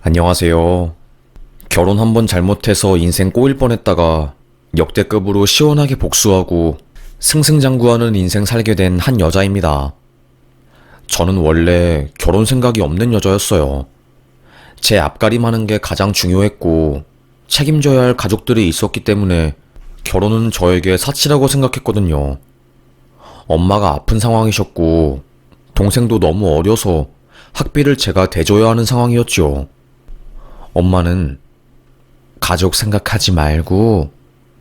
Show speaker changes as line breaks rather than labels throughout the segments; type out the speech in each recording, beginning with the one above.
안녕하세요. 결혼 한 번 잘못해서 인생 꼬일 뻔했다가 역대급으로 시원하게 복수하고 승승장구하는 인생 살게 된 한 여자입니다. 저는 원래 결혼 생각이 없는 여자였어요. 제 앞가림하는 게 가장 중요했고 책임져야 할 가족들이 있었기 때문에 결혼은 저에게 사치라고 생각했거든요. 엄마가 아픈 상황이셨고 동생도 너무 어려서 학비를 제가 대줘야 하는 상황이었죠. 엄마는 가족 생각하지 말고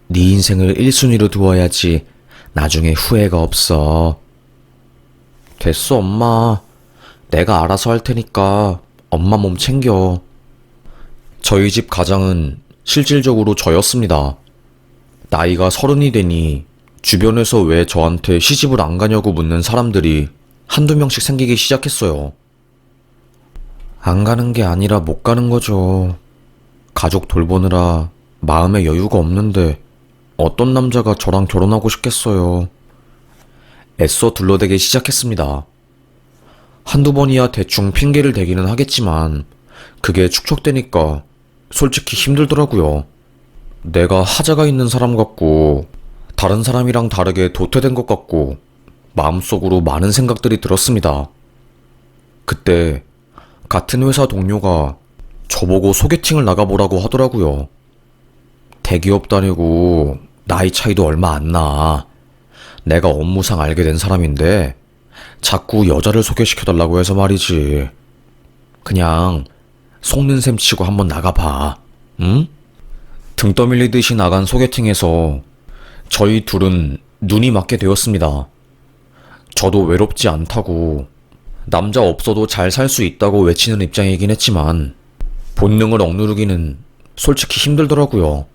네 인생을 1순위로 두어야지 나중에 후회가 없어. 됐어, 엄마. 내가 알아서 할 테니까 엄마 몸 챙겨. 저희 집 가장은 실질적으로 저였습니다. 나이가 30이 되니 주변에서 왜 저한테 시집을 안 가냐고 묻는 사람들이 한두 명씩 생기기 시작했어요. 안 가는 게 아니라 못 가는 거죠. 가족 돌보느라 마음에 여유가 없는데 어떤 남자가 저랑 결혼하고 싶겠어요. 애써 둘러대기 시작했습니다. 한두 번이야 대충 핑계를 대기는 하겠지만 그게 축적되니까 솔직히 힘들더라고요. 내가 하자가 있는 사람 같고 다른 사람이랑 다르게 도태된 것 같고 마음속으로 많은 생각들이 들었습니다. 그때 같은 회사 동료가 저보고 소개팅을 나가보라고 하더라고요. 대기업 다니고 나이 차이도 얼마 안 나. 내가 업무상 알게 된 사람인데 자꾸 여자를 소개시켜달라고 해서 말이지. 그냥 속는 셈 치고 한번 나가봐. 응? 등 떠밀리듯이 나간 소개팅에서 저희 둘은 눈이 맞게 되었습니다. 저도 외롭지 않다고 남자 없어도 잘 살 수 있다고 외치는 입장이긴 했지만 본능을 억누르기는 솔직히 힘들더라고요.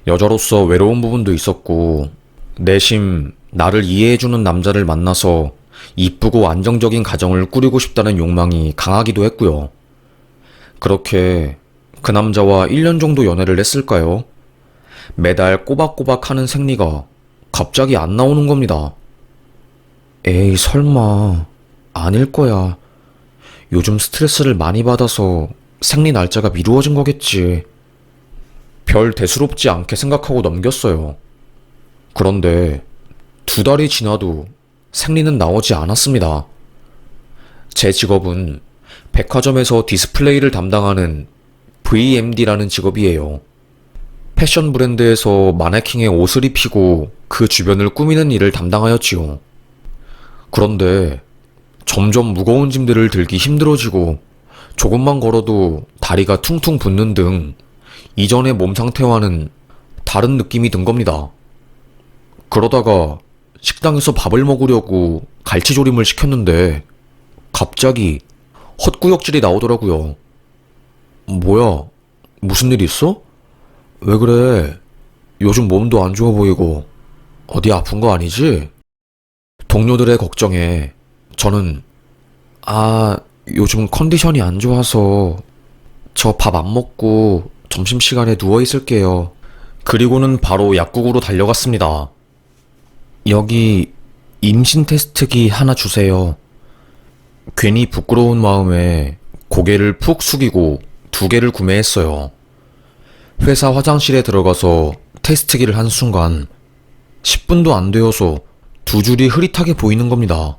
여자로서 외로운 부분도 있었고 내심 나를 이해해주는 남자를 만나서 이쁘고 안정적인 가정을 꾸리고 싶다는 욕망이 강하기도 했고요. 그렇게 그 남자와 1년 정도 연애를 했을까요? 매달 꼬박꼬박 하는 생리가 갑자기 안 나오는 겁니다. 에이, 설마 아닐 거야. 요즘 스트레스를 많이 받아서 생리 날짜가 미루어진 거겠지. 별 대수롭지 않게 생각하고 넘겼어요. 그런데 2달이 지나도 생리는 나오지 않았습니다. 제 직업은 백화점에서 디스플레이를 담당하는 VMD라는 직업이에요. 패션 브랜드에서 마네킹에 옷을 입히고 그 주변을 꾸미는 일을 담당하였지요. 그런데 점점 무거운 짐들을 들기 힘들어지고 조금만 걸어도 다리가 퉁퉁 붓는 등 이전의 몸 상태와는 다른 느낌이 든 겁니다. 그러다가 식당에서 밥을 먹으려고 갈치조림을 시켰는데 갑자기 헛구역질이 나오더라고요. 뭐야? 무슨 일 있어? 왜 그래? 요즘 몸도 안 좋아 보이고 어디 아픈 거 아니지? 동료들의 걱정에 저는 요즘 컨디션이 안 좋아서 저 밥 안 먹고 점심시간에 누워 있을게요. 그리고는 바로 약국으로 달려갔습니다. 여기 임신 테스트기 하나 주세요. 괜히 부끄러운 마음에 고개를 푹 숙이고 2개를 구매했어요. 회사 화장실에 들어가서 테스트기를 한 순간 10분도 안 되어서 2줄이 흐릿하게 보이는 겁니다.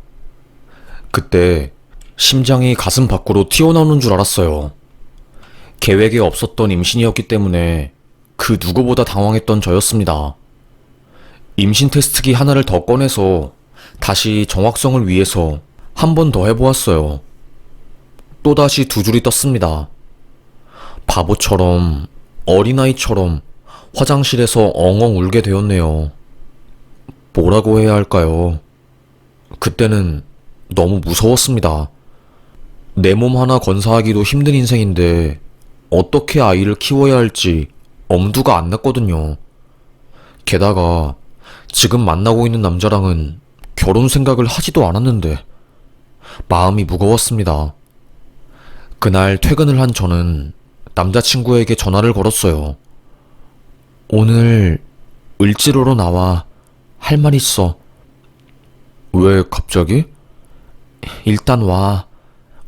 그때 심장이 가슴 밖으로 튀어나오는 줄 알았어요. 계획에 없었던 임신이었기 때문에 그 누구보다 당황했던 저였습니다. 임신 테스트기 하나를 더 꺼내서 다시 정확성을 위해서 한 번 더 해보았어요. 또다시 2줄이 떴습니다. 바보처럼 어린아이처럼 화장실에서 엉엉 울게 되었네요. 뭐라고 해야 할까요? 그때는 너무 무서웠습니다. 내 몸 하나 건사하기도 힘든 인생인데 어떻게 아이를 키워야 할지 엄두가 안 났거든요. 게다가 지금 만나고 있는 남자랑은 결혼 생각을 하지도 않았는데 마음이 무거웠습니다. 그날 퇴근을 한 저는 남자친구에게 전화를 걸었어요. 오늘 을지로로 나와. 할 말 있어. 왜 갑자기? 일단 와.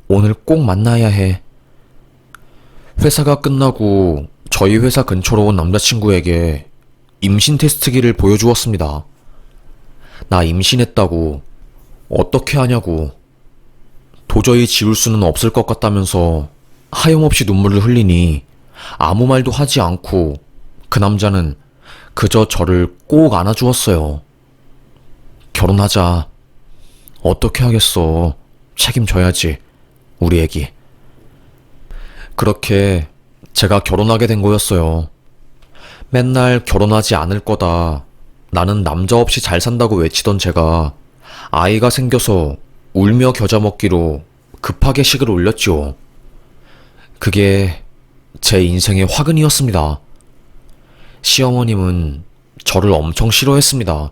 오늘 꼭 만나야 해. 회사가 끝나고 저희 회사 근처로 온 남자친구에게 임신 테스트기를 보여주었습니다. 나 임신했다고, 어떻게 하냐고, 도저히 지울 수는 없을 것 같다면서 하염없이 눈물을 흘리니 아무 말도 하지 않고 그 남자는 그저 저를 꼭 안아주었어요. 결혼하자. 어떻게 하겠어. 책임져야지. 우리 애기. 그렇게 제가 결혼하게 된 거였어요. 맨날 결혼하지 않을 거다. 나는 남자 없이 잘 산다고 외치던 제가 아이가 생겨서 울며 겨자 먹기로 급하게 식을 올렸죠. 그게 제 인생의 화근이었습니다. 시어머님은 저를 엄청 싫어했습니다.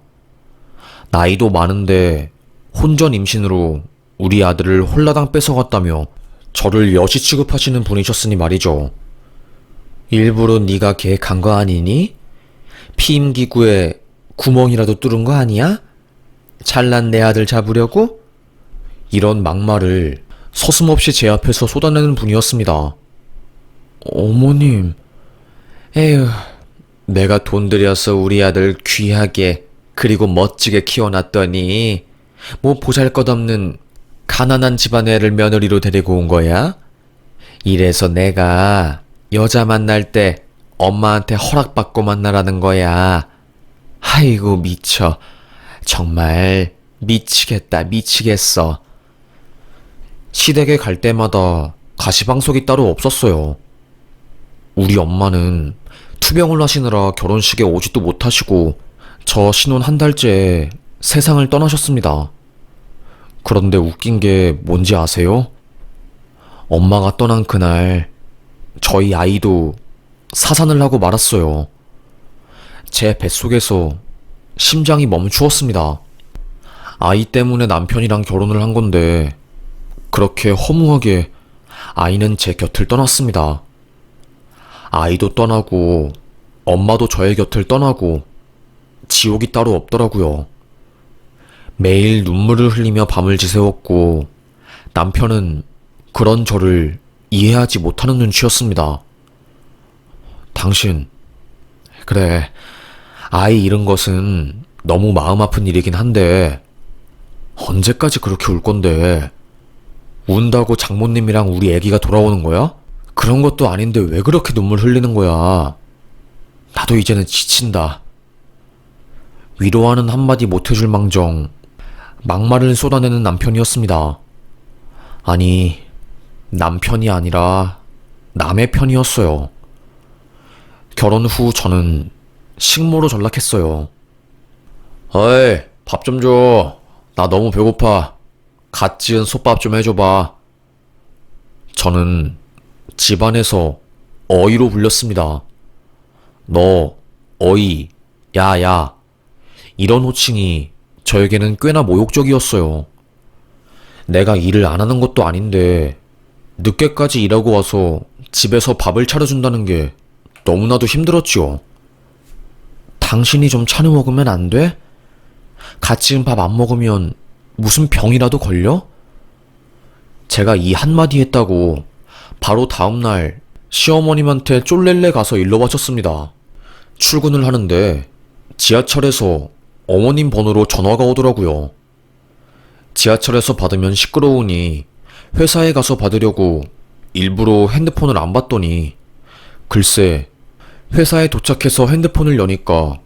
나이도 많은데 혼전 임신으로 우리 아들을 홀라당 뺏어갔다며 저를 여시 취급하시는 분이셨으니 말이죠. 일부러 네가 계획한 거 아니니? 피임기구에 구멍이라도 뚫은 거 아니야? 잘난 내 아들 잡으려고? 이런 막말을 서슴없이 제 앞에서 쏟아내는 분이었습니다. 어머님, 에휴, 내가 돈 들여서 우리 아들 귀하게 그리고 멋지게 키워놨더니 뭐 보잘것없는 가난한 집안 애를 며느리로 데리고 온 거야? 이래서 내가 여자 만날 때 엄마한테 허락받고 만나라는 거야. 아이고 미쳐. 정말 미치겠다 미치겠어. 시댁에 갈 때마다 가시방석이 따로 없었어요. 우리 엄마는 투병을 하시느라 결혼식에 오지도 못하시고 저 신혼 한 달째에 세상을 떠나셨습니다. 그런데 웃긴 게 뭔지 아세요? 엄마가 떠난 그날 저희 아이도 사산을 하고 말았어요. 제 뱃속에서 심장이 멈추었습니다. 아이 때문에 남편이랑 결혼을 한 건데 그렇게 허무하게 아이는 제 곁을 떠났습니다. 아이도 떠나고 엄마도 저의 곁을 떠나고 지옥이 따로 없더라고요. 매일 눈물을 흘리며 밤을 지새웠고 남편은 그런 저를 이해하지 못하는 눈치였습니다. 당신, 그래, 아이 잃은 것은 너무 마음 아픈 일이긴 한데 언제까지 그렇게 울 건데? 운다고 장모님이랑 우리 애기가 돌아오는 거야? 그런 것도 아닌데 왜 그렇게 눈물 흘리는 거야? 나도 이제는 지친다. 위로하는 한마디 못해줄 망정 막말을 쏟아내는 남편이었습니다. 아니, 남편이 아니라 남의 편이었어요. 결혼 후 저는 식모로 전락했어요. 어이, 밥 좀 줘. 나 너무 배고파. 갓 지은 솥밥 좀 해줘봐. 저는 집안에서 어이로 불렸습니다. 너, 어이, 야. 이런 호칭이 저에게는 꽤나 모욕적이었어요. 내가 일을 안 하는 것도 아닌데 늦게까지 일하고 와서 집에서 밥을 차려준다는 게 너무나도 힘들었지요. 당신이 좀 차려 먹으면 안 돼? 갓 지은 밥 안 먹으면 무슨 병이라도 걸려? 제가 이 한마디 했다고 바로 다음날 시어머님한테 쫄렐레 가서 일러 바쳤습니다. 출근을 하는데 지하철에서 어머님 번호로 전화가 오더라고요. 지하철에서 받으면 시끄러우니 회사에 가서 받으려고 일부러 핸드폰을 안 받더니 글쎄 회사에 도착해서 핸드폰을 여니까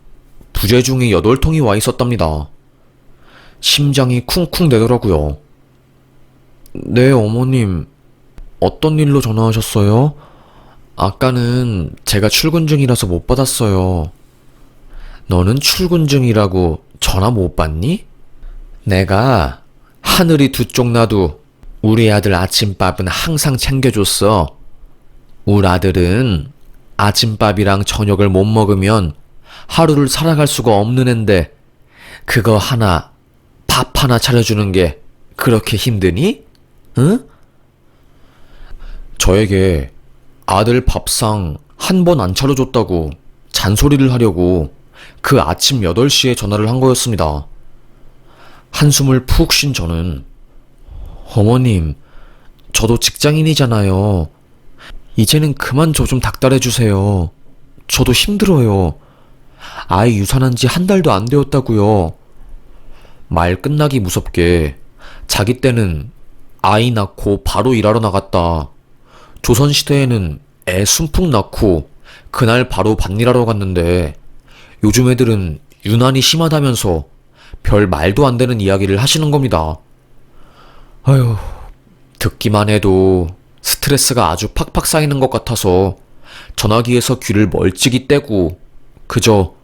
부재 중에 8통이 와 있었답니다. 심장이 쿵쿵 내더라고요. 네, 어머님. 어떤 일로 전화하셨어요? 아까는 제가 출근 중이라서 못 받았어요. 너는 출근 중이라고 전화 못 받니? 내가 하늘이 두 쪽 나도 우리 아들 아침밥은 항상 챙겨줬어. 우리 아들은 아침밥이랑 저녁을 못 먹으면 하루를 살아갈 수가 없는 앤데 그거 하나, 밥 하나 차려주는 게 그렇게 힘드니? 응? 저에게 아들 밥상 한 번 안 차려줬다고 잔소리를 하려고 그 아침 8시에 전화를 한 거였습니다. 한숨을 푹 쉰 저는 어머님, 저도 직장인이잖아요. 이제는 그만 저 좀 닥달해주세요. 저도 힘들어요. 아이 유산한 지 한 달도 안 되었다고요. 말 끝나기 무섭게 자기 때는 아이 낳고 바로 일하러 나갔다. 조선시대에는 애 순풍 낳고 그날 바로 밭일하러 갔는데 요즘 애들은 유난히 심하다면서 별 말도 안 되는 이야기를 하시는 겁니다. 아휴, 듣기만 해도 스트레스가 아주 팍팍 쌓이는 것 같아서 전화기에서 귀를 멀찍이 떼고 그저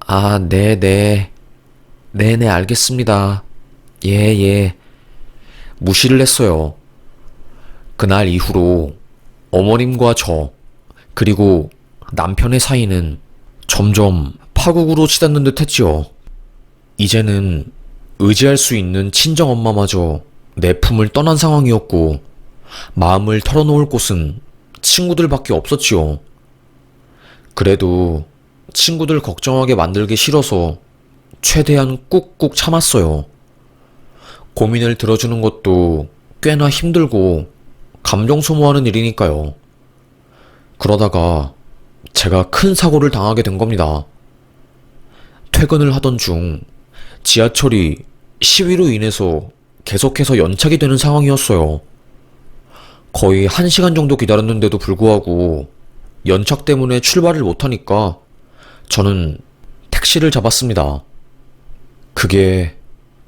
아, 네네. 네네, 알겠습니다. 예, 예. 무시를 했어요. 그날 이후로 어머님과 저, 그리고 남편의 사이는 점점 파국으로 치닫는 듯 했지요. 이제는 의지할 수 있는 친정엄마마저 내 품을 떠난 상황이었고, 마음을 털어놓을 곳은 친구들밖에 없었지요. 그래도 친구들 걱정하게 만들기 싫어서 최대한 꾹꾹 참았어요. 고민을 들어주는 것도 꽤나 힘들고 감정 소모하는 일이니까요. 그러다가 제가 큰 사고를 당하게 된 겁니다. 퇴근을 하던 중 지하철이 시위로 인해서 계속해서 연착이 되는 상황이었어요. 거의 1시간 정도 기다렸는데도 불구하고 연착 때문에 출발을 못하니까 저는 택시를 잡았습니다. 그게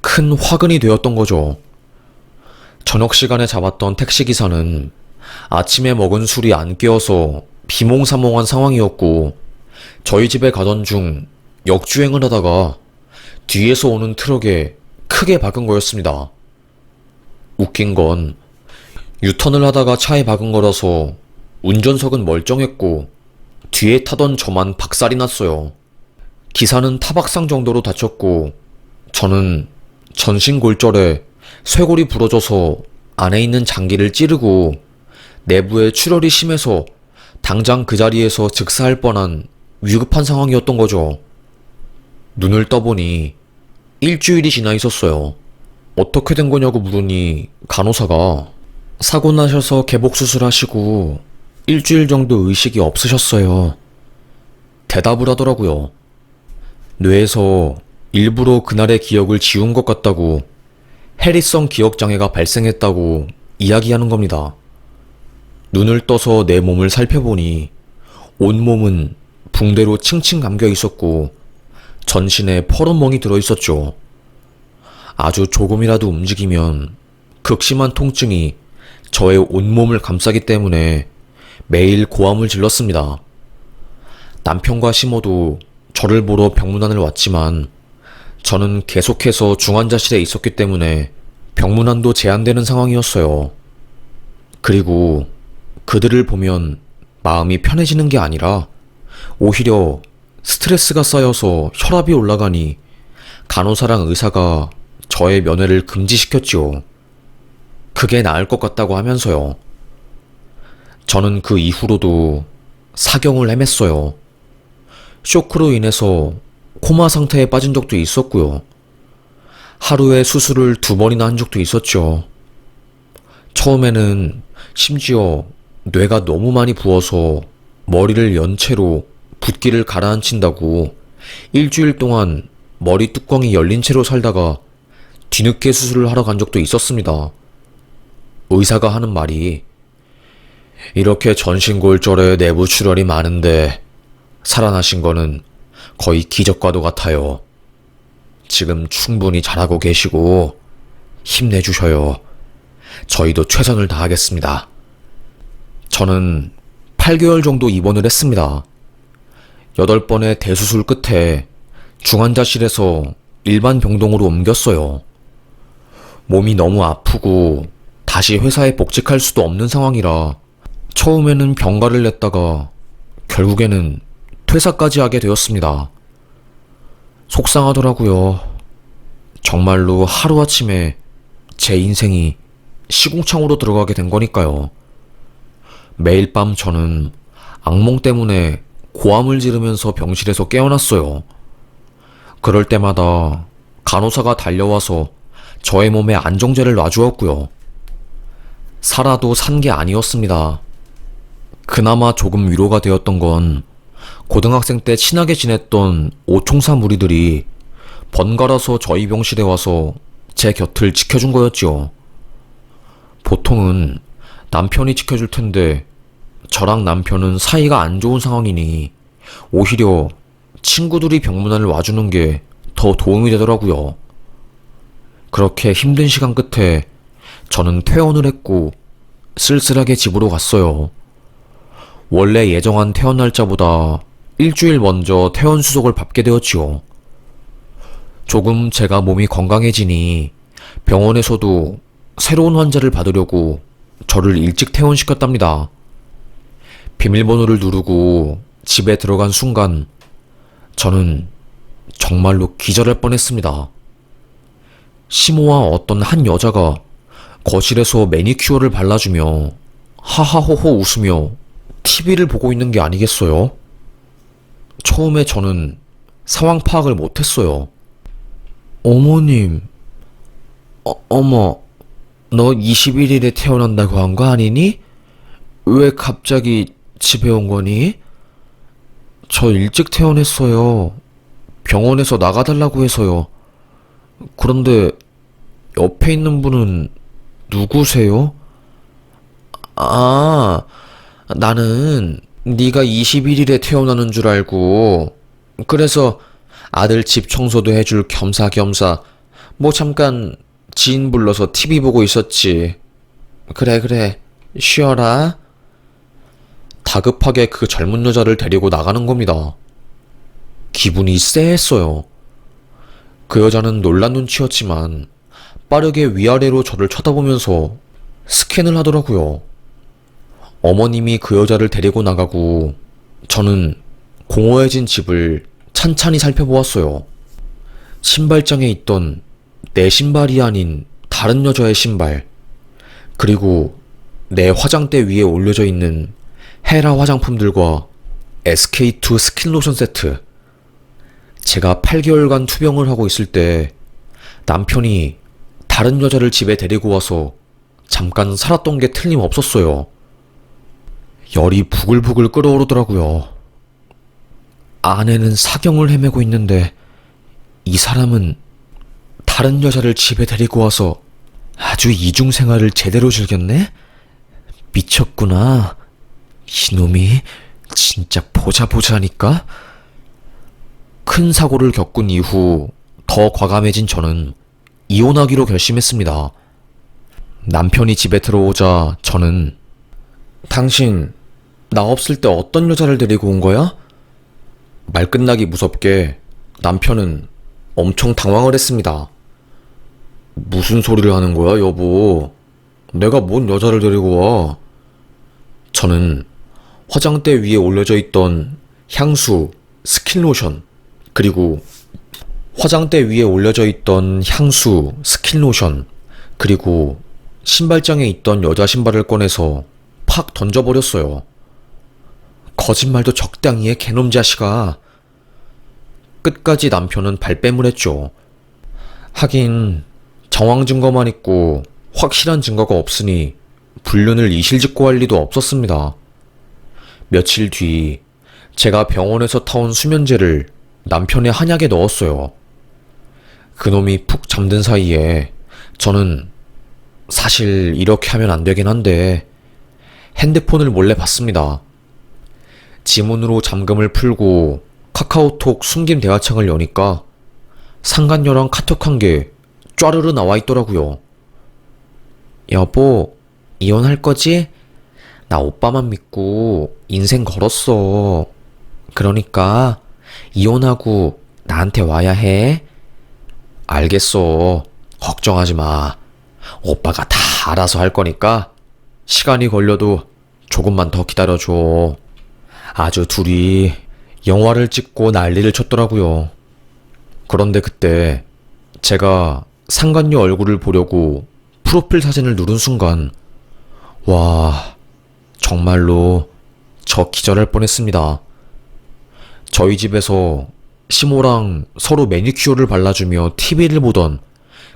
큰 화근이 되었던 거죠. 저녁 시간에 잡았던 택시기사는 아침에 먹은 술이 안 깨어서 비몽사몽한 상황이었고, 저희 집에 가던 중 역주행을 하다가 뒤에서 오는 트럭에 크게 박은 거였습니다. 웃긴 건 유턴을 하다가 차에 박은 거라서 운전석은 멀쩡했고 뒤에 타던 저만 박살이 났어요. 기사는 타박상 정도로 다쳤고 저는 전신골절에 쇄골이 부러져서 안에 있는 장기를 찌르고 내부에 출혈이 심해서 당장 그 자리에서 즉사할 뻔한 위급한 상황이었던 거죠. 눈을 떠보니 일주일이 지나 있었어요. 어떻게 된 거냐고 물으니 간호사가 사고 나셔서 개복 수술하시고 일주일 정도 의식이 없으셨어요. 대답을 하더라고요. 뇌에서 일부러 그날의 기억을 지운 것 같다고, 해리성 기억장애가 발생했다고 이야기하는 겁니다. 눈을 떠서 내 몸을 살펴보니 온몸은 붕대로 칭칭 감겨 있었고 전신에 퍼런 멍이 들어 있었죠. 아주 조금이라도 움직이면 극심한 통증이 저의 온몸을 감싸기 때문에 매일 고함을 질렀습니다. 남편과 시모도 저를 보러 병문안을 왔지만 저는 계속해서 중환자실에 있었기 때문에 병문안도 제한되는 상황이었어요. 그리고 그들을 보면 마음이 편해지는 게 아니라 오히려 스트레스가 쌓여서 혈압이 올라가니 간호사랑 의사가 저의 면회를 금지시켰지요. 그게 나을 것 같다고 하면서요. 저는 그 이후로도 사경을 헤맸어요. 쇼크로 인해서 코마 상태에 빠진 적도 있었고요. 하루에 수술을 2번이나 한 적도 있었죠. 처음에는 심지어 뇌가 너무 많이 부어서 머리를 연 채로 붓기를 가라앉힌다고 일주일 동안 머리 뚜껑이 열린 채로 살다가 뒤늦게 수술을 하러 간 적도 있었습니다. 의사가 하는 말이 이렇게 전신골절에 내부 출혈이 많은데 살아나신 거는 거의 기적과도 같아요. 지금 충분히 잘하고 계시고 힘내주셔요. 저희도 최선을 다하겠습니다. 저는 8개월 정도 입원을 했습니다. 8번의 대수술 끝에 중환자실에서 일반 병동으로 옮겼어요. 몸이 너무 아프고 다시 회사에 복직할 수도 없는 상황이라 처음에는 병가를 냈다가 결국에는 퇴사까지 하게 되었습니다. 속상하더라고요. 정말로 하루아침에 제 인생이 시궁창으로 들어가게 된 거니까요. 매일 밤 저는 악몽 때문에 고함을 지르면서 병실에서 깨어났어요. 그럴 때마다 간호사가 달려와서 저의 몸에 안정제를 놔주었고요. 살아도 산 게 아니었습니다. 그나마 조금 위로가 되었던 건 고등학생 때 친하게 지냈던 오총사 무리들이 번갈아서 저희 병실에 와서 제 곁을 지켜준 거였지요. 보통은 남편이 지켜줄 텐데 저랑 남편은 사이가 안 좋은 상황이니 오히려 친구들이 병문안을 와주는 게 더 도움이 되더라고요. 그렇게 힘든 시간 끝에 저는 퇴원을 했고 쓸쓸하게 집으로 갔어요. 원래 예정한 퇴원 날짜보다 일주일 먼저 퇴원 수속을 밟게 되었지요. 조금 제가 몸이 건강해지니 병원에서도 새로운 환자를 받으려고 저를 일찍 퇴원시켰답니다. 비밀번호를 누르고 집에 들어간 순간 저는 정말로 기절할 뻔했습니다. 시모와 어떤 한 여자가 거실에서 매니큐어를 발라주며 하하호호 웃으며 TV를 보고 있는 게 아니겠어요? 처음에 저는 상황 파악을 못했어요. 어머님, 어머, 너 21일에 태어난다고 한 거 아니니? 왜 갑자기 집에 온 거니? 저 일찍 퇴원했어요. 병원에서 나가달라고 해서요. 그런데 옆에 있는 분은 누구세요? 아, 나는 네가 21일에 태어나는 줄 알고 그래서 아들 집 청소도 해줄 겸사겸사 뭐 잠깐 지인 불러서 TV 보고 있었지. 그래, 쉬어라. 다급하게 그 젊은 여자를 데리고 나가는 겁니다. 기분이 쎄했어요. 그 여자는 놀란 눈치였지만 빠르게 위아래로 저를 쳐다보면서 스캔을 하더라고요. 어머님이 그 여자를 데리고 나가고 저는 공허해진 집을 찬찬히 살펴보았어요. 신발장에 있던 내 신발이 아닌 다른 여자의 신발, 그리고 내 화장대 위에 올려져 있는 헤라 화장품들과 SK2 스킨로션 세트. 제가 8개월간 투병을 하고 있을 때 남편이 다른 여자를 집에 데리고 와서 잠깐 살았던 게 틀림없었어요. 열이 부글부글 끓어오르더라고요. 아내는 사경을 헤매고 있는데 이 사람은 다른 여자를 집에 데리고 와서 아주 이중생활을 제대로 즐겼네? 미쳤구나. 이놈이 진짜 보자 하니까? 큰 사고를 겪은 이후 더 과감해진 저는 이혼하기로 결심했습니다. 남편이 집에 들어오자 저는 당신 나 없을 때 어떤 여자를 데리고 온 거야? 말 끝나기 무섭게 남편은 엄청 당황을 했습니다. 무슨 소리를 하는 거야, 여보? 내가 뭔 여자를 데리고 와? 저는 화장대 위에 올려져 있던 향수, 스킨로션, 그리고 화장대 위에 올려져 있던 향수, 스킨로션, 그리고 신발장에 있던 여자 신발을 꺼내서 팍 던져버렸어요. 거짓말도 적당히 해, 개놈 자식아. 끝까지 남편은 발뺌을 했죠. 하긴 정황 증거만 있고 확실한 증거가 없으니 불륜을 이실직고할 리도 없었습니다. 며칠 뒤 제가 병원에서 타온 수면제를 남편의 한약에 넣었어요. 그놈이 푹 잠든 사이에 저는 사실 이렇게 하면 안 되긴 한데 핸드폰을 몰래 봤습니다. 지문으로 잠금을 풀고 카카오톡 숨김 대화창을 여니까 상간녀랑 카톡한 게 쫘르르 나와 있더라고요. 여보, 이혼할 거지? 나 오빠만 믿고 인생 걸었어. 그러니까 이혼하고 나한테 와야 해. 알겠어. 걱정하지 마. 오빠가 다 알아서 할 거니까 시간이 걸려도 조금만 더 기다려줘. 아주 둘이 영화를 찍고 난리를 쳤더라고요. 그런데 그때 제가 상간녀 얼굴을 보려고 프로필 사진을 누른 순간 와, 정말로 저 기절할 뻔했습니다. 저희 집에서 시모랑 서로 매니큐어를 발라주며 TV를 보던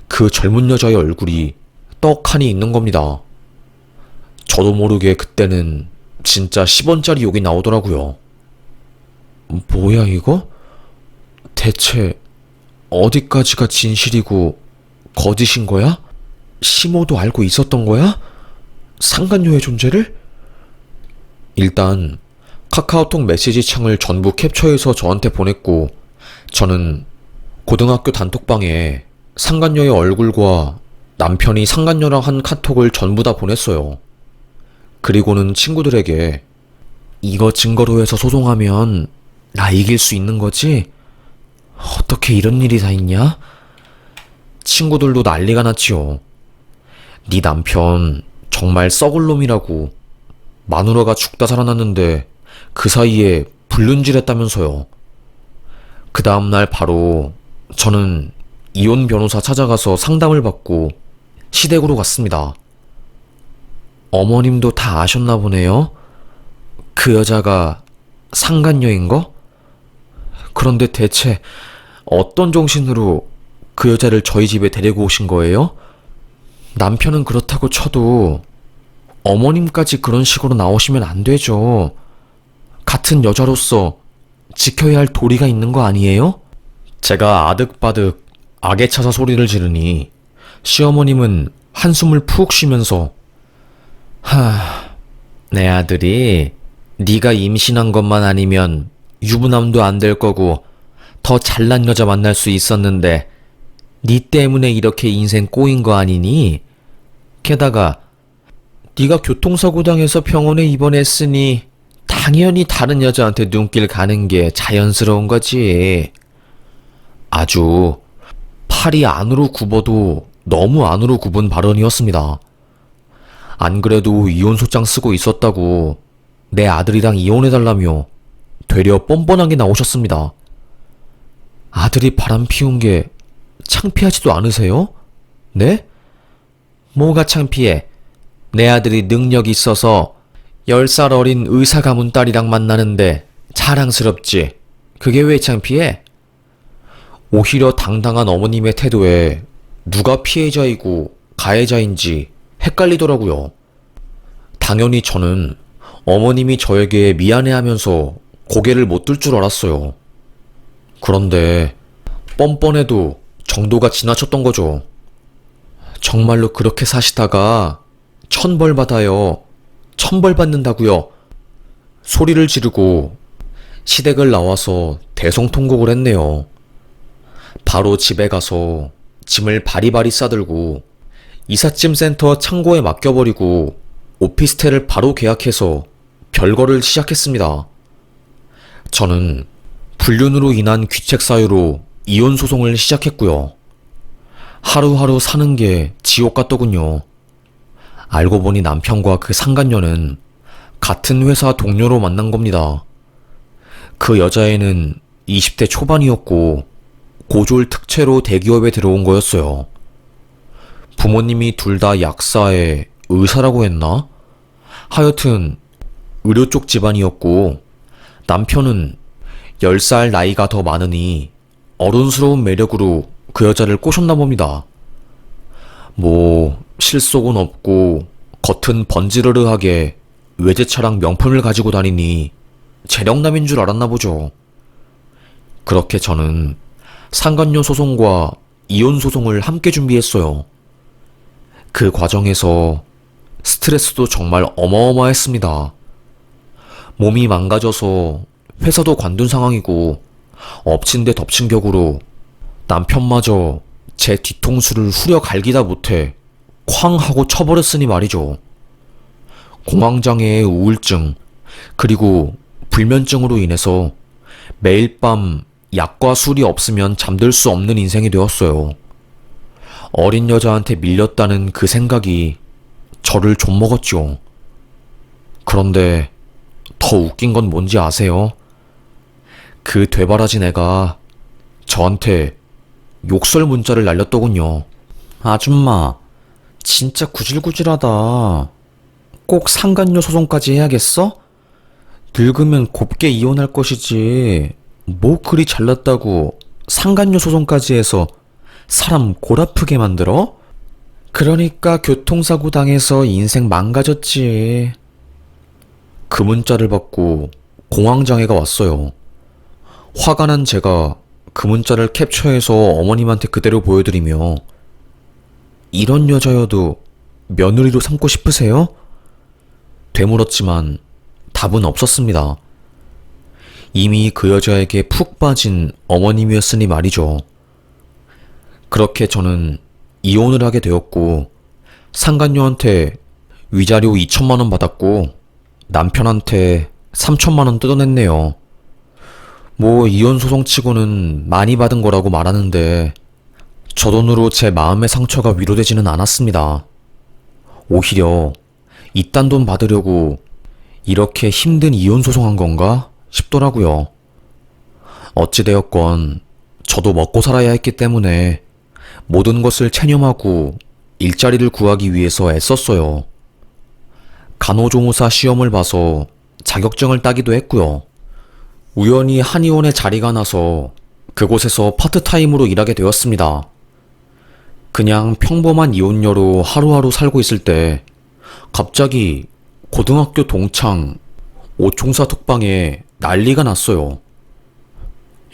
그 젊은 여자의 얼굴이 떡하니 있는 겁니다. 저도 모르게 그때는 진짜 10원짜리 욕이 나오더라고요. 뭐야 이거? 대체 어디까지가 진실이고 거짓인 거야? 시모도 알고 있었던 거야? 상간녀의 존재를? 일단 카카오톡 메시지 창을 전부 캡처해서 저한테 보냈고, 저는 고등학교 단톡방에 상간녀의 얼굴과 남편이 상간녀랑 한 카톡을 전부 다 보냈어요. 그리고는 친구들에게 이거 증거로 해서 소송하면 나 이길 수 있는 거지? 어떻게 이런 일이 다 있냐? 친구들도 난리가 났지요. 네 남편 정말 썩을 놈이라고. 마누라가 죽다 살아났는데 그 사이에 불륜질했다면서요. 그 다음날 바로 저는 이혼 변호사 찾아가서 상담을 받고 시댁으로 갔습니다. 어머님도 다 아셨나 보네요. 그 여자가 상간녀인 거? 그런데 대체 어떤 정신으로 그 여자를 저희 집에 데리고 오신 거예요? 남편은 그렇다고 쳐도 어머님까지 그런 식으로 나오시면 안 되죠. 같은 여자로서 지켜야 할 도리가 있는 거 아니에요? 제가 아득바득 악에 차서 소리를 지르니 시어머님은 한숨을 푹 쉬면서 내 아들이 네가 임신한 것만 아니면 유부남도 안 될 거고 더 잘난 여자 만날 수 있었는데 네 때문에 이렇게 인생 꼬인 거 아니니? 게다가 네가 교통사고 당해서 병원에 입원했으니 당연히 다른 여자한테 눈길 가는 게 자연스러운 거지. 아주 팔이 안으로 굽어도 너무 안으로 굽은 발언이었습니다. 안 그래도 이혼소장 쓰고 있었다고 내 아들이랑 이혼해달라며 되려 뻔뻔하게 나오셨습니다. 아들이 바람 피운 게 창피하지도 않으세요? 네? 뭐가 창피해? 내 아들이 능력이 있어서 10살 어린 의사 가문 딸이랑 만나는데 자랑스럽지. 그게 왜 창피해? 오히려 당당한 어머님의 태도에 누가 피해자이고 가해자인지 헷갈리더라고요. 당연히 저는 어머님이 저에게 미안해하면서 고개를 못 들 줄 알았어요. 그런데 뻔뻔해도 정도가 지나쳤던 거죠. 정말로 그렇게 사시다가 천벌 받아요. 천벌 받는다고요. 소리를 지르고 시댁을 나와서 대성통곡을 했네요. 바로 집에 가서 짐을 바리바리 싸들고 이삿짐 센터 창고에 맡겨버리고 오피스텔을 바로 계약해서 별거를 시작했습니다. 저는 불륜으로 인한 귀책 사유로 이혼 소송을 시작했고요. 하루하루 사는 게 지옥 같더군요. 알고 보니 남편과 그 상간녀는 같은 회사 동료로 만난 겁니다. 그 여자애는 20대 초반이었고 고졸 특채로 대기업에 들어온 거였어요. 부모님이 둘 다 약사에 의사라고 했나? 하여튼 의료 쪽 집안이었고 남편은 10살 나이가 더 많으니 어른스러운 매력으로 그 여자를 꼬셨나 봅니다. 뭐 실속은 없고 겉은 번지르르하게 외제차랑 명품을 가지고 다니니 재력남인 줄 알았나 보죠. 그렇게 저는 상간녀 소송과 이혼 소송을 함께 준비했어요. 그 과정에서 스트레스도 정말 어마어마했습니다. 몸이 망가져서 회사도 관둔 상황이고 엎친 데 덮친 격으로 남편마저 제 뒤통수를 후려 갈기다 못해 쾅 하고 쳐버렸으니 말이죠. 공황장애의 우울증 그리고 불면증으로 인해서 매일 밤 약과 술이 없으면 잠들 수 없는 인생이 되었어요. 어린 여자한테 밀렸다는 그 생각이 저를 좀먹었죠. 그런데 더 웃긴 건 뭔지 아세요? 그 되바라진 애가 저한테 욕설 문자를 날렸더군요. 아줌마, 진짜 구질구질하다. 꼭 상간녀 소송까지 해야겠어? 늙으면 곱게 이혼할 것이지. 뭐 그리 잘났다고 상간녀 소송까지 해서 사람 골 아프게 만들어? 그러니까 교통사고 당해서 인생 망가졌지. 그 문자를 받고 공황장애가 왔어요. 화가 난 제가 그 문자를 캡처해서 어머님한테 그대로 보여드리며 이런 여자여도 며느리로 삼고 싶으세요? 되물었지만 답은 없었습니다. 이미 그 여자에게 푹 빠진 어머님이었으니 말이죠. 그렇게 저는 이혼을 하게 되었고 상간녀한테 위자료 2천만 원 받았고 남편한테 3천만 원 뜯어냈네요. 뭐 이혼 소송 치고는 많이 받은 거라고 말하는데 저 돈으로 제 마음의 상처가 위로되지는 않았습니다. 오히려 이딴 돈 받으려고 이렇게 힘든 이혼 소송한 건가 싶더라고요. 어찌되었건 저도 먹고 살아야 했기 때문에 모든 것을 체념하고 일자리를 구하기 위해서 애썼어요. 간호조무사 시험을 봐서 자격증을 따기도 했고요. 우연히 한의원에 자리가 나서 그곳에서 파트타임으로 일하게 되었습니다. 그냥 평범한 이혼녀로 하루하루 살고 있을 때 갑자기 고등학교 동창 오총사 톡방에 난리가 났어요.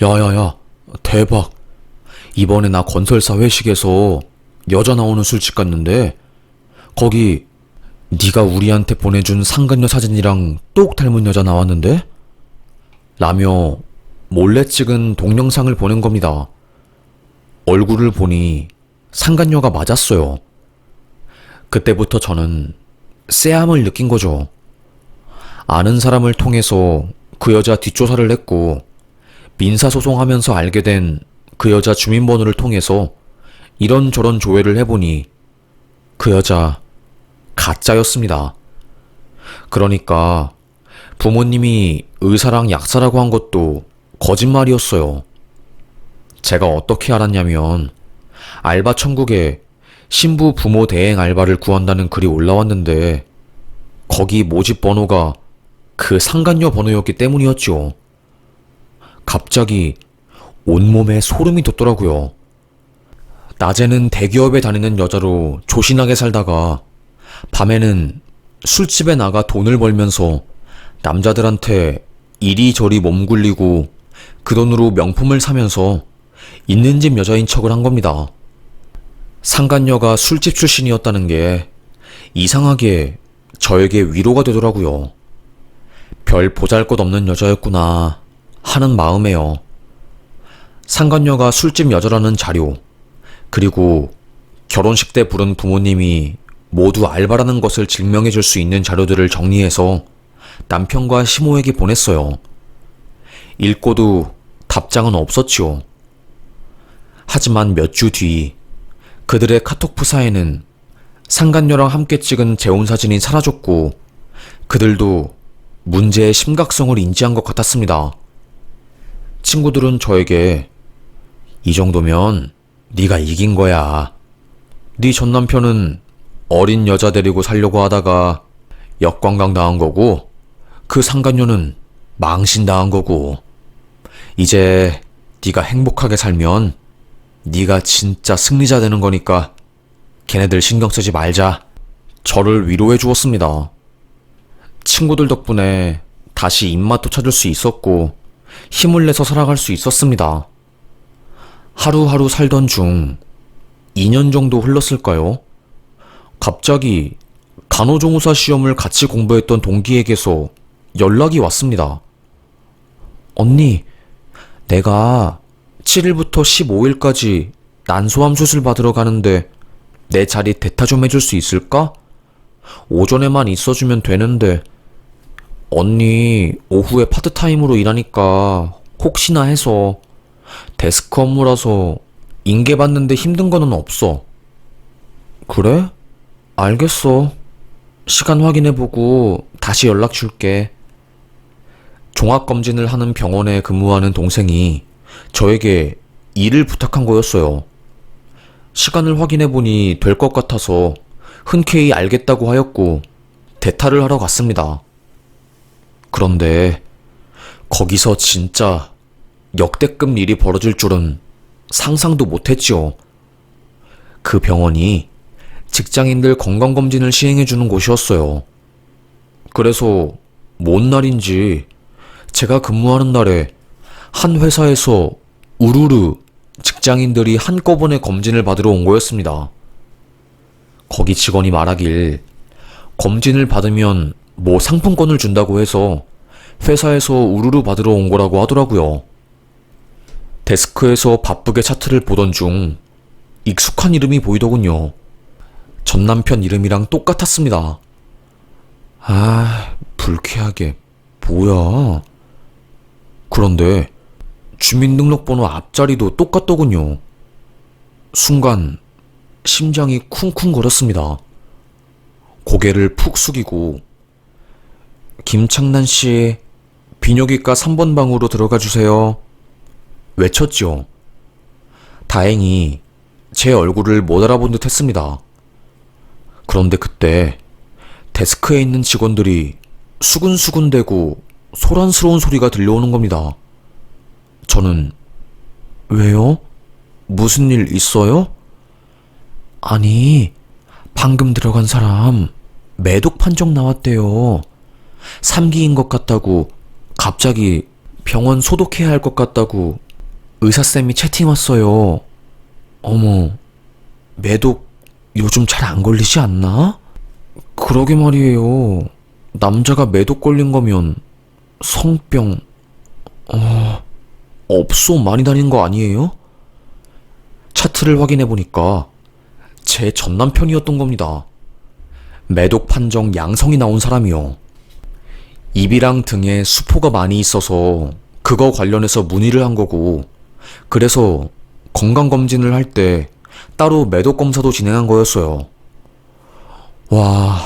야야야, 대박. 이번에 나 건설사 회식에서 여자 나오는 술집 갔는데 거기 네가 우리한테 보내준 상간녀 사진이랑 똑 닮은 여자 나왔는데? 라며 몰래 찍은 동영상을 보낸 겁니다. 얼굴을 보니 상간녀가 맞았어요. 그때부터 저는 쎄함을 느낀 거죠. 아는 사람을 통해서 그 여자 뒷조사를 했고 민사소송하면서 알게 된 그 여자 주민번호를 통해서 이런저런 조회를 해보니 그 여자 가짜였습니다. 그러니까 부모님이 의사랑 약사라고 한 것도 거짓말이었어요. 제가 어떻게 알았냐면 알바 천국에 신부 부모 대행 알바를 구한다는 글이 올라왔는데 거기 모집 번호가 그 상간녀 번호였기 때문이었죠. 갑자기 온몸에 소름이 돋더라고요. 낮에는 대기업에 다니는 여자로 조신하게 살다가 밤에는 술집에 나가 돈을 벌면서 남자들한테 이리저리 몸 굴리고 그 돈으로 명품을 사면서 있는 집 여자인 척을 한 겁니다. 상간녀가 술집 출신이었다는 게 이상하게 저에게 위로가 되더라고요. 별 보잘것없는 여자였구나 하는 마음에요. 상간녀가 술집 여자라는 자료, 그리고 결혼식 때 부른 부모님이 모두 알바라는 것을 증명해 줄 수 있는 자료들을 정리해서 남편과 시모에게 보냈어요. 읽고도 답장은 없었지요. 하지만 몇 주 뒤 그들의 카톡 프사에는 상간녀랑 함께 찍은 재혼 사진이 사라졌고 그들도 문제의 심각성을 인지한 것 같았습니다. 친구들은 저에게 이 정도면 네가 이긴 거야. 네 전 남편은 어린 여자 데리고 살려고 하다가 역관광 당한 거고 그 상간녀는 망신 당한 거고 이제 네가 행복하게 살면 네가 진짜 승리자 되는 거니까 걔네들 신경 쓰지 말자. 저를 위로해 주었습니다. 친구들 덕분에 다시 입맛도 찾을 수 있었고 힘을 내서 살아갈 수 있었습니다. 하루하루 살던 중 2년 정도 흘렀을까요? 갑자기 간호조무사 시험을 같이 공부했던 동기에게서 연락이 왔습니다. 언니, 내가 7일부터 15일까지 난소암 수술 받으러 가는데 내 자리 대타 좀 해줄 수 있을까? 오전에만 있어주면 되는데 언니 오후에 파트타임으로 일하니까 혹시나 해서 데스크 업무라서 인계 받는데 힘든 거는 없어. 그래? 알겠어. 시간 확인해보고 다시 연락 줄게. 종합검진을 하는 병원에 근무하는 동생이 저에게 일을 부탁한 거였어요. 시간을 확인해보니 될 것 같아서 흔쾌히 알겠다고 하였고 대타를 하러 갔습니다. 그런데 거기서 진짜 역대급 일이 벌어질 줄은 상상도 못했지요. 그 병원이 직장인들 건강검진을 시행해주는 곳이었어요. 그래서 뭔 날인지 제가 근무하는 날에 한 회사에서 우르르 직장인들이 한꺼번에 검진을 받으러 온 거였습니다. 거기 직원이 말하길 검진을 받으면 뭐 상품권을 준다고 해서 회사에서 우르르 받으러 온 거라고 하더라고요. 데스크에서 바쁘게 차트를 보던 중 익숙한 이름이 보이더군요. 전 남편 이름이랑 똑같았습니다. 아, 불쾌하게. 뭐야. 그런데 주민등록번호 앞자리도 똑같더군요. 순간 심장이 쿵쿵거렸습니다. 고개를 푹 숙이고 김창난 씨, 비뇨기과 3번 방으로 들어가 주세요. 외쳤죠. 다행히 제 얼굴을 못 알아본 듯 했습니다. 그런데 그때 데스크에 있는 직원들이 수근수근대고 소란스러운 소리가 들려오는 겁니다. 저는 왜요? 무슨 일 있어요? 아니, 방금 들어간 사람 매독 판정 나왔대요. 3기인 것 같다고, 갑자기 병원 소독해야 할 것 같다고 의사쌤이 채팅 왔어요. 어머, 매독 요즘 잘 안 걸리지 않나? 그러게 말이에요. 남자가 매독 걸린 거면 성병, 업소 많이 다니는 거 아니에요? 차트를 확인해 보니까 제 전남편이었던 겁니다. 매독 판정 양성이 나온 사람이요. 입이랑 등에 수포가 많이 있어서 그거 관련해서 문의를 한 거고, 그래서 건강검진을 할 때 따로 매독 검사도 진행한 거였어요. 와,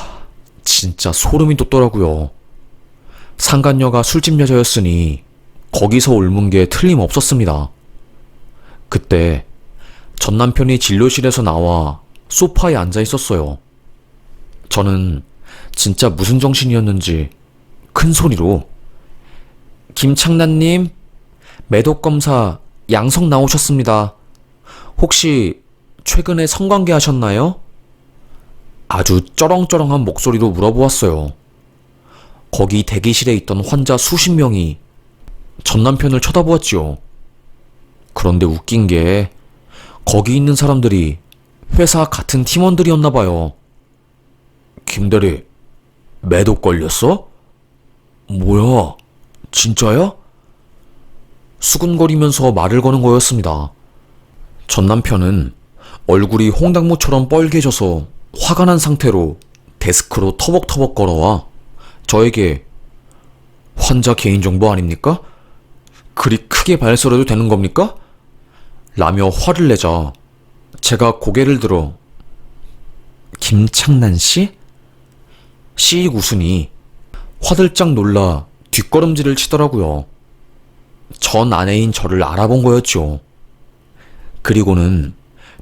진짜 소름이 돋더라고요. 상간녀가 술집 여자였으니 거기서 옮은 게 틀림없었습니다. 그때 전 남편이 진료실에서 나와 소파에 앉아 있었어요. 저는 진짜 무슨 정신이었는지 큰 소리로 김창란님, 매독검사 양성 나오셨습니다. 혹시 최근에 성관계 하셨나요? 아주 쩌렁쩌렁한 목소리로 물어보았어요. 거기 대기실에 있던 환자 수십 명이 전 남편을 쳐다보았지요. 그런데 웃긴 게 거기 있는 사람들이 회사 같은 팀원들이었나봐요. 김대리, 매독 걸렸어? 뭐야, 진짜야? 수근거리면서 말을 거는 거였습니다. 전 남편은 얼굴이 홍당무처럼 뻘개져서 화가 난 상태로 데스크로 터벅터벅 걸어와 저에게 환자 개인정보 아닙니까? 그리 크게 발설해도 되는 겁니까? 라며 화를 내자 제가 고개를 들어 김창난 씨? 씩 웃으니 화들짝 놀라 뒷걸음질을 치더라고요. 전 아내인 저를 알아본 거였죠. 그리고는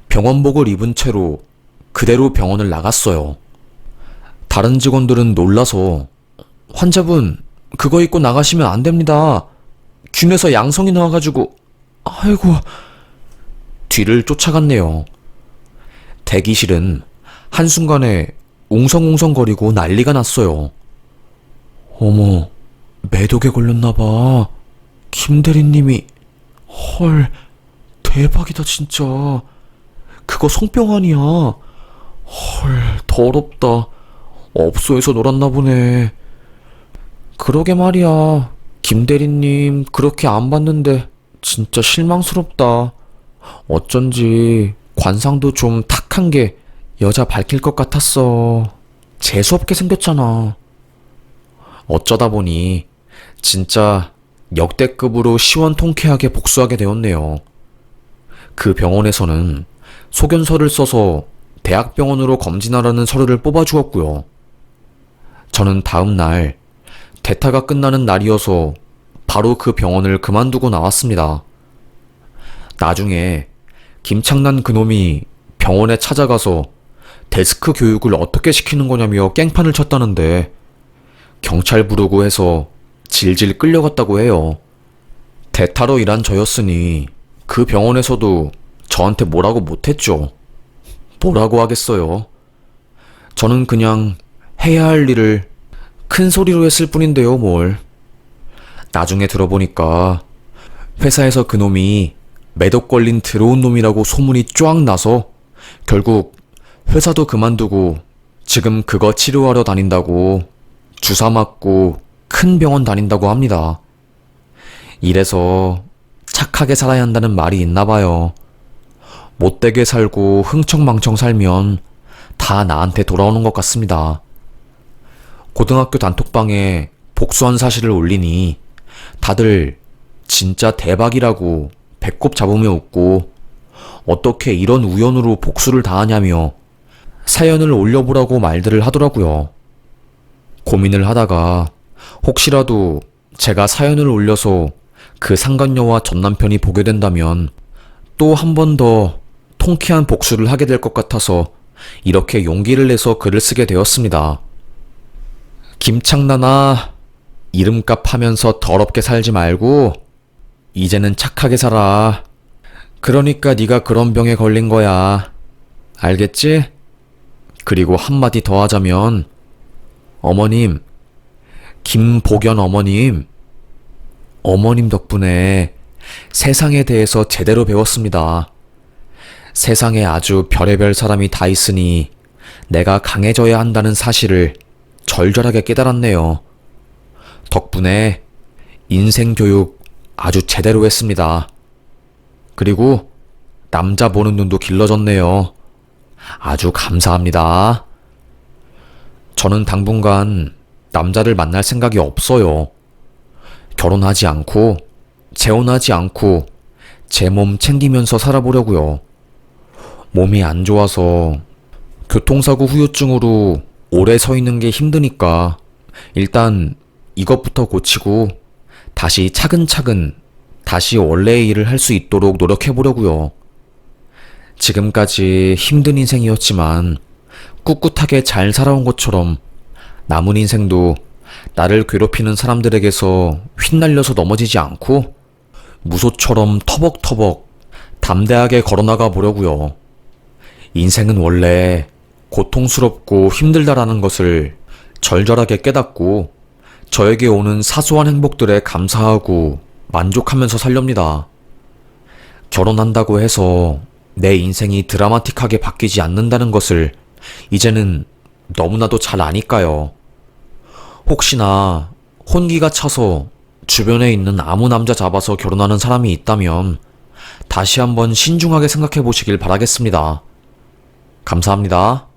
병원복을 입은 채로 그대로 병원을 나갔어요. 다른 직원들은 놀라서 환자분, 그거 입고 나가시면 안 됩니다. 균에서 양성이 나와가지고, 아이고, 뒤를 쫓아갔네요. 대기실은 한순간에 웅성웅성거리고 난리가 났어요. 어머, 매독에 걸렸나봐. 김대리님이, 헐, 대박이다 진짜. 그거 성병 아니야. 헐, 더럽다. 업소에서 놀았나 보네. 그러게 말이야. 김대리님 그렇게 안 봤는데 진짜 실망스럽다. 어쩐지 관상도 좀 탁한 게 여자 밝힐 것 같았어. 재수없게 생겼잖아. 어쩌다 보니 진짜 역대급으로 시원통쾌하게 복수하게 되었네요. 그 병원에서는 소견서를 써서 대학병원으로 검진하라는 서류를 뽑아주었고요. 저는 다음 날 대타가 끝나는 날이어서 바로 그 병원을 그만두고 나왔습니다. 나중에 김창난 그놈이 병원에 찾아가서 데스크 교육을 어떻게 시키는 거냐며 깽판을 쳤다는데 경찰 부르고 해서 질질 끌려갔다고 해요. 대타로 일한 저였으니 그 병원에서도 저한테 뭐라고 못했죠. 뭐라고 하겠어요. 저는 그냥 해야 할 일을 큰 소리로 했을 뿐인데요, 뭘. 나중에 들어보니까 회사에서 그놈이 매독 걸린 더러운 놈이라고 소문이 쫙 나서 결국 회사도 그만두고 지금 그거 치료하러 다닌다고 주사 맞고 큰 병원 다닌다고 합니다. 이래서 착하게 살아야 한다는 말이 있나 봐요. 못되게 살고 흥청망청 살면 다 나한테 돌아오는 것 같습니다. 고등학교 단톡방에 복수한 사실을 올리니 다들 진짜 대박이라고 배꼽 잡으며 웃고 어떻게 이런 우연으로 복수를 당하냐며 사연을 올려보라고 말들을 하더라고요. 고민을 하다가 혹시라도 제가 사연을 올려서 그 상간녀와 전남편이 보게 된다면 또 한 번 더 통쾌한 복수를 하게 될 것 같아서 이렇게 용기를 내서 글을 쓰게 되었습니다. 김창란아, 이름값 하면서 더럽게 살지 말고 이제는 착하게 살아. 그러니까 네가 그런 병에 걸린 거야. 알겠지? 그리고 한마디 더 하자면 어머님, 김복연 어머님 덕분에 세상에 대해서 제대로 배웠습니다. 세상에 아주 별의별 사람이 다 있으니 내가 강해져야 한다는 사실을 절절하게 깨달았네요. 덕분에 인생 교육 아주 제대로 했습니다. 그리고 남자 보는 눈도 길러졌네요. 아주 감사합니다. 저는 당분간 남자를 만날 생각이 없어요. 결혼하지 않고 재혼하지 않고 제 몸 챙기면서 살아보려고요. 몸이 안 좋아서 교통사고 후유증으로 오래 서 있는 게 힘드니까 일단 이것부터 고치고 다시 차근차근 다시 원래의 일을 할 수 있도록 노력해보려고요. 지금까지 힘든 인생이었지만 꿋꿋하게 잘 살아온 것처럼 남은 인생도 나를 괴롭히는 사람들에게서 휘날려서 넘어지지 않고 무소처럼 터벅터벅 담대하게 걸어나가 보려고요. 인생은 원래 고통스럽고 힘들다라는 것을 절절하게 깨닫고 저에게 오는 사소한 행복들에 감사하고 만족하면서 살렵니다. 결혼한다고 해서 내 인생이 드라마틱하게 바뀌지 않는다는 것을 이제는 너무나도 잘 아니까요. 혹시나 혼기가 차서 주변에 있는 아무 남자 잡아서 결혼하는 사람이 있다면 다시 한번 신중하게 생각해 보시길 바라겠습니다. 감사합니다.